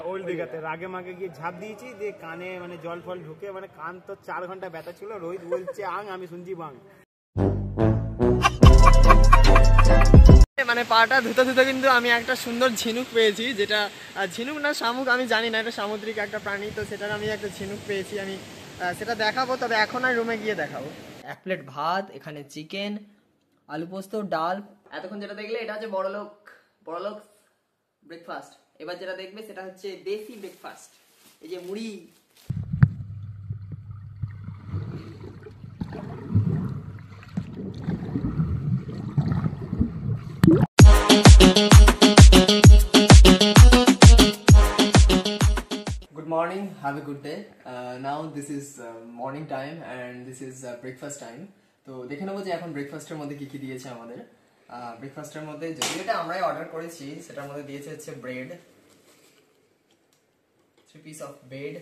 Old দীঘাতে রাগে মাগে গিয়ে ঝাঁপ দিয়েছি, দিয়ে কানে মানে জল ফল ঢুকে মানে কান তো 4 ঘন্টা ব্যথা ছিল। রোহিত বলছে আং, আমি শুনছি বাং। মানে পাটা ধুতে ধুতে কিন্তু আমি একটা সুন্দর ঝিনুক পেয়েছি, যেটা ঝিনুক না শামুক আমি জানি না, এটা সামুদ্রিক একটা প্রাণী, তো সেটার আমি একটা ঝিনুক পেয়েছি। আমি সেটা দেখাবো, তবে এখন আর রুমে গিয়ে দেখাবো। 1 প্লেট ভাত, এখানে চিকেন, আলু পোস্ত, ডাল। এতক্ষণ যেটা দেখলে এটা হচ্ছে বড়লোক ব্রেকফাস্ট। এবার যেটা দেখবে সেটা হচ্ছে দেশি ব্রেকফাস্ট, এই যে মুড়ি। Good morning, have a good day. Now this is morning time and this is breakfast time. তো দেখে নেবো যে এখন ব্রেকফাস্টের মধ্যে কি কি দিয়েছে আমাদের। ব্রেকফাস্টের মধ্যে যদি এটা আমরাই অর্ডার করেছি, সেটার মধ্যে দিয়েছে হচ্ছে ব্রেড, 3 piece of ব্রেড,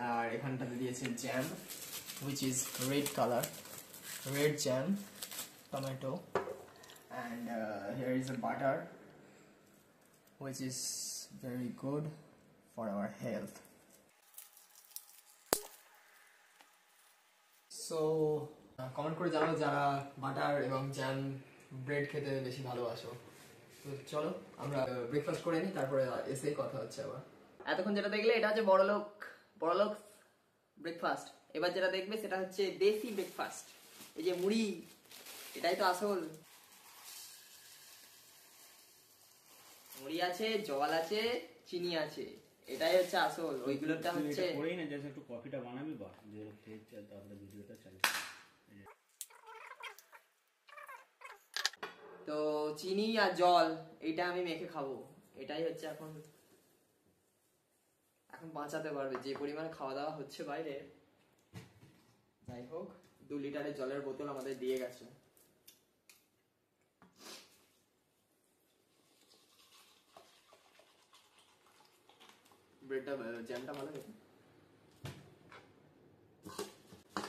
আর এখানটাতে দিয়েছে jam which is red color, red jam, tomato, and here is a butter which is very good for our health. So comment করে জানাও যারা বাটার এবং জ্যাম ব্রেড খেতে বেশি ভালোবাসো। তো চলো আমরা ব্রেকফাস্ট করে নিই, তারপরে এসেই কথা হচ্ছে আবার। এতক্ষণ যেটা দেখলে এটা হচ্ছে বড়লোক ব্রেকফাস্ট। এবার যেটা দেখবে সেটা হচ্ছে দেশি ব্রেকফাস্ট, এই যে মুড়ি, এটাই তো আসল। মুড়ি আছে, জল আছে, চিনি আছে, এটাই হচ্ছে আসল। ওইগুলোটা হচ্ছে করেই না, জাস্ট একটু কফিটা বানাবি বা যে খেয়েছে তাহলে ভিডিওটা চালিয়ে। তো চিনি আর জল এটা আমি মেখে খাবো, এটাই হচ্ছে এখন বাঁচাতে পারবে যে পরিমাণে খাওয়া দাওয়া হচ্ছে বাইরে। যাই হোক, 2 লিটারের জলের বোতল আমাদের দিয়ে গেছে। ব্রেডটা জ্যামটা ভালো খেতে।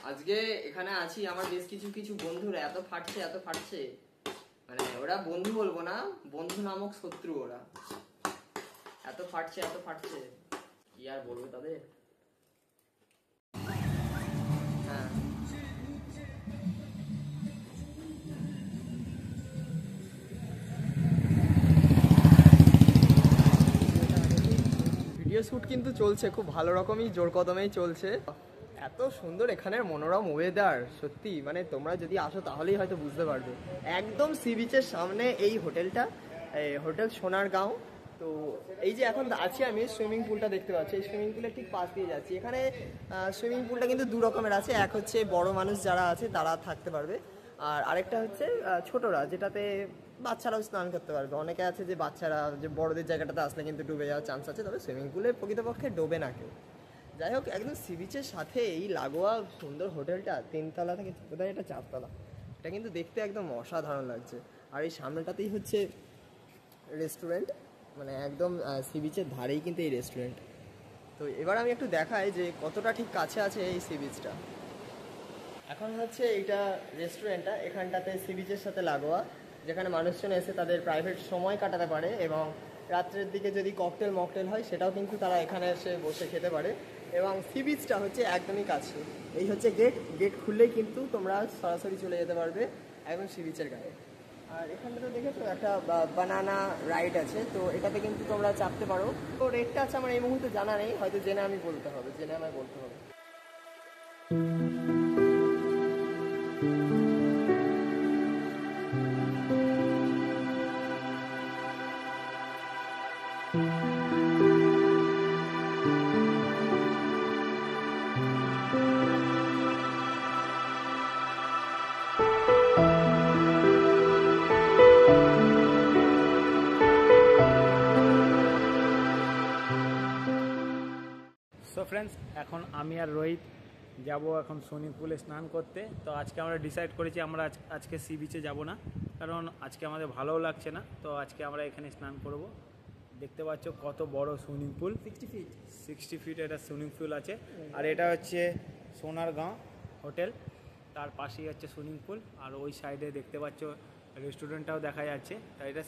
আজকে এখানে আছি, আমার বেশ কিছু বন্ধুরা এত ফাটছে, মানে ওরা বন্ধু বলবো না, বন্ধু নামক শত্রু। ওরা এত ফাটছে কি আর বলবো তাদের। হ্যাঁ, ভিডিও শুট কিন্তু চলছে, খুব ভালো রকমই জোর কদমেই চলছে। এত সুন্দর এখানের মনোরম ওয়েদার, সত্যি মানে তোমরা যদি আসো তাহলেই হয়তো বুঝতে পারবে। একদম সি বিচের সামনে এই হোটেলটা, হোটেল সোনারগাঁও। তো এই যে এখন আছি আমি, সুইমিং পুলটা দেখতে পাচ্ছি, এই সুইমিং পুলের ঠিক পাশ দিয়ে যাচ্ছি। এখানে সুইমিং পুলটা কিন্তু 2 রকমের আছে, এক হচ্ছে বড় মানুষ যারা আছে তারা থাকতে পারবে, আর আরেকটা হচ্ছে ছোটরা, যেটাতে বাচ্চারাও স্নান করতে পারবে। অনেকে আছে যে বাচ্চারা, যে বড়দের জায়গাটাতে আসলে কিন্তু ডুবে যাওয়ার চান্স আছে, তবে সুইমিং পুলে প্রকৃতপক্ষে ডোবে না কেউ। যাই হোক, একদম সি বিচের সাথে এই লাগোয়া সুন্দর হোটেলটা, 3 তলা থেকে বোধহয় এটা 4 তলা। এটা কিন্তু দেখতে একদম অসাধারণ লাগছে। আর এই সামনেটাতেই হচ্ছে রেস্টুরেন্ট, মানে একদম সি বিচের ধারেই কিন্তু এই রেস্টুরেন্ট। তো এবার আমি একটু দেখাই যে কতটা ঠিক কাছে আছে এই সি বিচটা। এখন হচ্ছে এইটা রেস্টুরেন্টটা, এখানটাতে সি বিচের সাথে লাগোয়া, যেখানে মানুষজন এসে তাদের প্রাইভেট সময় কাটাতে পারে, এবং রাত্রের দিকে যদি মকটেল হয় সেটাও কিন্তু তারা এখানে এসে বসে খেতে পারে। এবং সি বিচটা হচ্ছে একদমই কাছে, এই হচ্ছে গেট খুললেই কিন্তু তোমরা সরাসরি চলে যেতে পারবে একদম সি বিচের গায়ে। আর এখানটাতে দেখেছো একটা বানানা রাইড আছে, তো এটাতে কিন্তু তোমরা চাপতে পারো। তো রেটটা আছে আমার এই মুহূর্তে জানা নেই, হয়তো জেনে আমায় বলতে হবে। সো ফ্রেন্ডস, এখন আমি আর রোহিত যাব এখন সুইমিং পুলে স্নান করতে। তো আজকে আমরা ডিসাইড করেছি আমরা আজকে সি বিচে যাব না, কারণ আজকে আমাদের ভালোও লাগছে না। তো আজকে আমরা এখানে স্নান করব। দেখতে পাচ্ছ কত বড় সুইমিং পুল, 60 ফিট এটা সুইমিং পুল আছে। আর এটা হচ্ছে সোনারগাঁও হোটেল, তার পাশেই হচ্ছে সুইমিং পুল। আর ওই সাইডে দেখতে পাচ্ছ রেস্টুরেন্টটাও দেখা যাচ্ছে। তাই এটা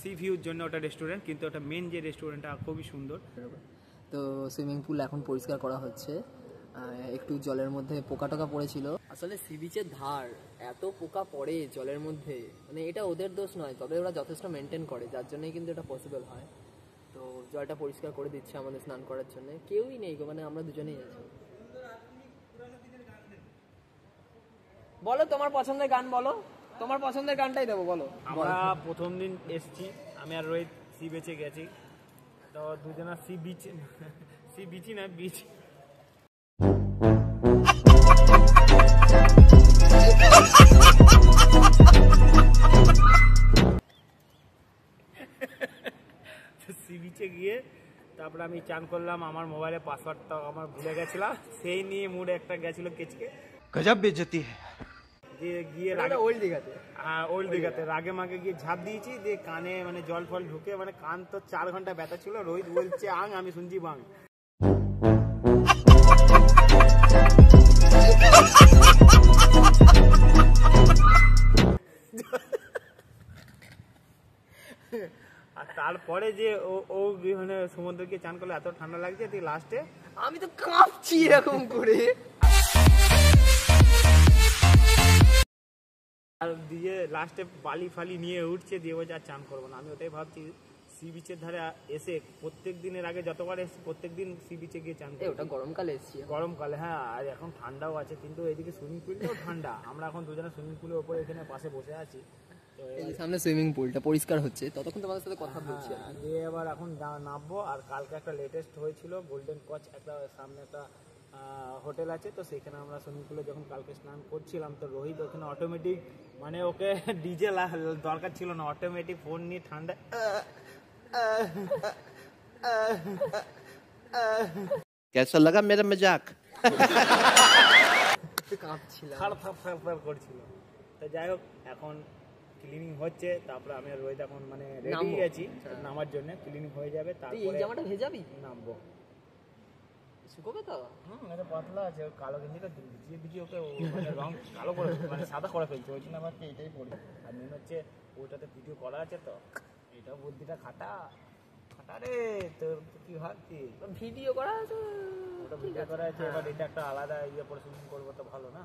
সি ভিউর জন্য ওটা রেস্টুরেন্ট, কিন্তু ওটা মেন যে রেস্টুরেন্টটা খুবই সুন্দর। তো সুইমিং পুল এখন পরিষ্কার করা হচ্ছে, একটু জলের মধ্যে পোকা টোকা পড়েছিল। আসলে সি বিচের ধার এত পোকা পড়ে জলের মধ্যে, মানে এটা ওদের দোষ নয়, তবে ওরা যথেষ্ট মেনটেন করে, যার জন্যই কিন্তু এটা পসিবল হয়। তো জলটা পরিষ্কার করে দিচ্ছে আমাদের স্নান করার জন্য, কেউই নেই গো, মানে আমরা দুজনেই আছি। বলো তোমার পছন্দের গান, বলো তোমার পছন্দের গানটাই দেবো, বলো। আমরা প্রথম দিন এসছি, আমি আর রোহিত সি বিচে গেছি, তো দুজনা সি বিচই না বিচ। সি বিচে গিয়ে তারপরে আমি চান করলাম, আমার মোবাইলে পাসওয়ার্ডটা আমার ভুলে গেছিলাম, সেই নিয়ে মুডে একটা গেছিল কেচকে, गजब बेइज्जती है। গিয়ে ওল্ড দীঘাতে, ওল্ড দিঘাতে রাগে মাগে গিয়ে ঝাঁপ দিয়েছি, দিয়ে কানে মানে জল ফল ঢুকে মানে কান তো 4 ঘন্টা ব্যথা ছিল। রোহিত বলছে আং, আমি শুনছি বাং। আর তারপরে যে ও মানে সমুদ্রে গিয়ে চান করলে এত ঠান্ডা লাগছে, তুই লাস্টে আমি তো কাঁপছি এরকম করে। আর দিয়ে লাস্টে বালি ফালি নিয়ে উঠছে, দিয়ে বলছে আর চান করবো না। আমি ওটাই ভাবছি সি বিচের ধারে এসে প্রত্যেক দিনের আগে যতবার এসে প্রত্যেক দিন সি বিচে গিয়ে চান করি। ওটা গরমকালে এসছি, গরমকালে, হ্যাঁ, আর এখন ঠান্ডাও আছে, কিন্তু এদিকে সুইমিং পুলটাও ঠান্ডা। আমরা এখন দুজনে সুইমিং পুলের ওপরে এখানে পাশে বসে আছি, তো এই যে সামনে সুইমিং পুলটা পরিষ্কার হচ্ছে, ততক্ষণ তোমাদের সাথে কথা বলছি। দিয়ে এবার এখন নামবো। আর কালকে একটা লেটেস্ট হয়েছিল গোল্ডেন কচ, একটা সামনে একটা হোটেল আছে, তো সেখানে আমরা সুইমিং পুলে যখন কালকে স্নান করছিলাম, তো রোহিত ওখানে অটোমেটিক, মানে ওকে ডিজে দরকার ছিল না, অটোমেটিক ফোন নিয়ে ঠান্ডা कैसा लगा मेरा मजाक? করছিল। তো যাই হোক, এখন ক্লিনিং হচ্ছে, তারপরে আমি আর রোহিত এখন মানে রেডি আছি নামার জন্য। ক্লিনিং হয়ে যাবে, তারপরে জামাটা ভেজাবি, নামবো। শুকোবে তো? এটা পাতলা আছে, কালো গেঞ্জিটা ভিজিয়ে ওকে মানে রং কালো করে, মানে সাদা করে ফেলছে, ওই জন্য আমার এটাই পড়ি। আর মেন হচ্ছে ওইটাতে ভিডিও করা আছে, তো এটা বুদ্ধিটা খাটা রে। তো কি ভাবছিস? ভিডিও করা আছে, ওটা ভিডিও করা আছে, এবার এটা একটা আলাদা ইয়ে পরে শুটিং করবো, তো ভালো না?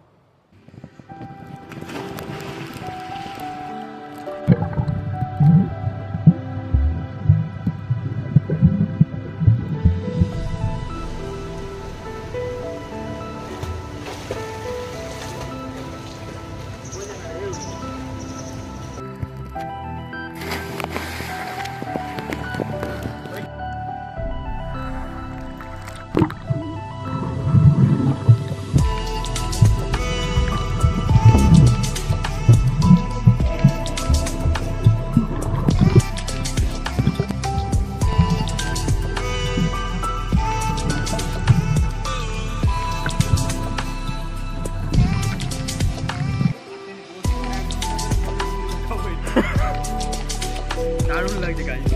দারুণ লাগছে গাইজ।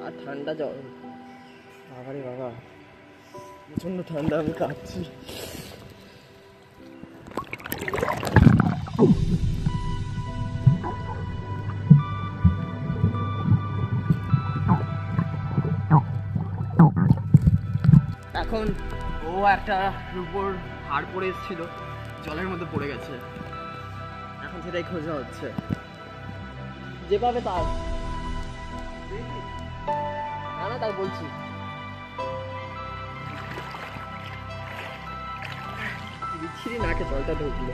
আর ঠান্ডা জল, বাবারে বাবা প্রচন্ড ঠান্ডা, আমি কাঁপছি। এখন ও একটা রূপোর হাড় পড়ে এসেছিল, জলের মধ্যে পড়ে গেছে, এখন সেটাই খোঁজা হচ্ছে, যে পাবে তার। না না, তাই বলছি। বিচ্ছিরি নাকে জলটা ঢুকলো।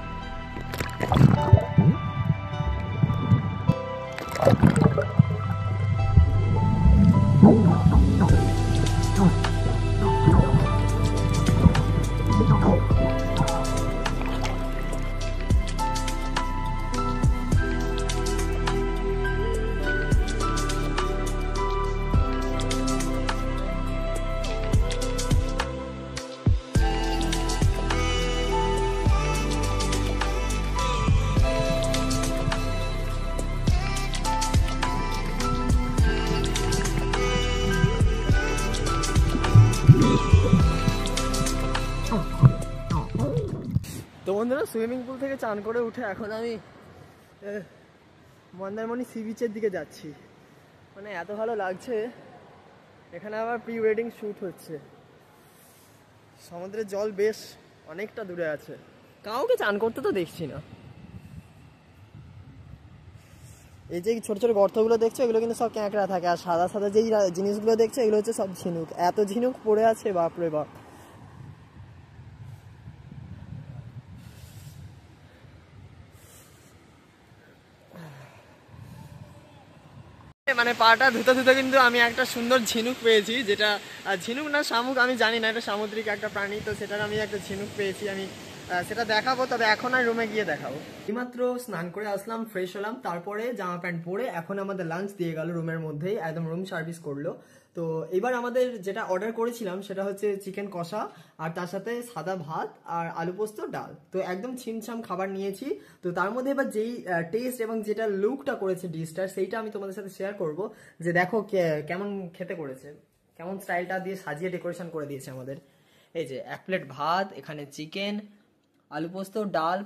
তো বন্ধুরা সুইমিং পুল থেকে চান করে উঠে এখন আমি মন্দারমণি সি বিচের দিকে যাচ্ছি। মানে এত ভালো লাগছে, এখানে আবার প্রি ওয়েডিং শ্যুট হচ্ছে। সমুদ্রের জল বেশ অনেকটা দূরে আছে, কাউকে চান করতে তো দেখছি না। এই যে ছোট ছোট গর্তগুলো দেখছো এগুলো কিন্তু সব ক্যাঁকড়া থাকে, আর সাদা সাদা যেই জিনিসগুলো দেখছো এগুলো হচ্ছে সব ঝিনুক। এত ঝিনুক পড়ে আছে বাপরে বাপ। মানে পাটা ধুতে ধুতে কিন্তু আমি একটা সুন্দর ঝিনুক পেয়েছি, যেটা ঝিনুক না শামুক আমি জানি না, এটা সামুদ্রিক একটা প্রাণী। তো সেটার আমি একটা ঝিনুক পেয়েছি, আমি সেটা দেখাবো, তবে এখন আর রুমে গিয়ে দেখাবো। এইমাত্র স্নান করে আসলাম, ফ্রেশ হলাম, তারপরে জামা প্যান্ট পরে এখন আমাদের লাঞ্চ দিয়ে গেল রুমের মধ্যেই, একদম রুম সার্ভিস করলো। তো এবার আমাদের যেটা অর্ডার করেছিলাম সেটা হচ্ছে চিকেন কষা, আর তার সাথে সাদা ভাত আর আলু পোস্ত ডাল। তো একদম ছিমছাম খাবার নিয়েছি। তো তার মধ্যে এবার যেই টেস্ট এবং যেটা লুকটা করেছে ডিশটার, সেইটা আমি তোমাদের সাথে শেয়ার করব, যে দেখো কেমন খেতে করেছে, কেমন স্টাইলটা দিয়ে সাজিয়ে ডেকোরেশন করে দিয়েছে আমাদের। এই যে 1 প্লেট ভাত, এখানে চিকেন, আলু পোস্ত, ডাল,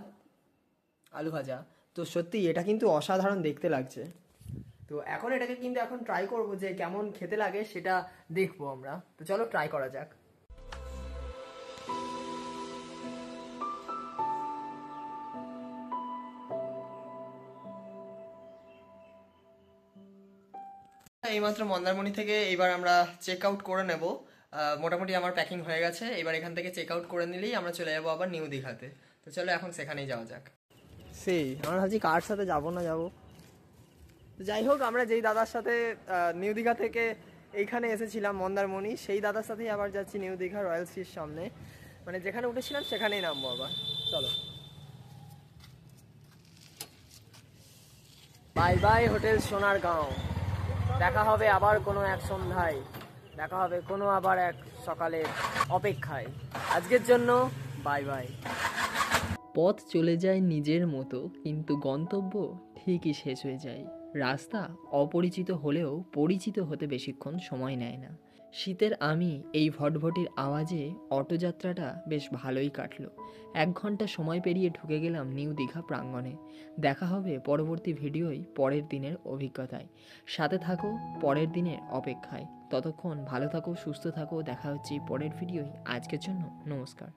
আলু ভাজা। তো সত্যি এটা কিন্তু অসাধারণ দেখতে লাগছে। তো এখন এটাকে কিন্তু এখন ট্রাই করব, যে কেমন খেতে লাগে সেটা দেখবো আমরা। তো চলো ট্রাই করা যাক। এইমাত্র মন্দারমণি থেকে এবার আমরা চেক আউট করে নেব। মোটামুটি আমার প্যাকিং হয়ে গেছে, এবার এখান থেকে চেক আউট করে নিলেই আমরা চলে যাবো আবার নিউ দীঘাতে। তো চলো এখন সেখানেই যাওয়া যাক। সেই আমরা ভাবছি কার সাথে যাবো না যাবো। যাই হোক, আমরা যেই দাদার সাথে নিউ দীঘা থেকে এইখানে এসেছিলাম মন্দারমণি, সেই দাদার সাথেই আবার যাচ্ছি নিউ দীঘা রয়্যাল সির সামনে, মানে যেখানে উঠেছিলাম সেখানেই নামবো আবার। চলো বাই বাই হোটেল সোনারগাঁও, দেখা হবে আবার কোনো এক সন্ধ্যায়, দেখা হবে কোনো আবার এক সকালের অপেক্ষায়। আজকের জন্য বাই বাই। পথ চলে যায় নিজের মতো, কিন্তু গন্তব্য ঠিকই শেষ হয়ে যায়। রাস্তা অপরিচিত হলেও পরিচিত হতে বেশিক্ষণ সময় নেয় না। শীতের আমি এই ভটভটির আওয়াজে অটোযাত্রাটা বেশ ভালোই কাটলো। 1 ঘন্টা সময় পেরিয়ে ঢুকে গেলাম নিউ দীঘা প্রাঙ্গণে। দেখা হবে পরবর্তী ভিডিওয় পরের দিনের অভিজ্ঞতায়। সাথে থাকো পরের দিনের অপেক্ষায়। ততক্ষণ ভালো থাকো, সুস্থ থাকো, দেখা হচ্ছে পরের ভিডিওয়। আজকের জন্য নমস্কার।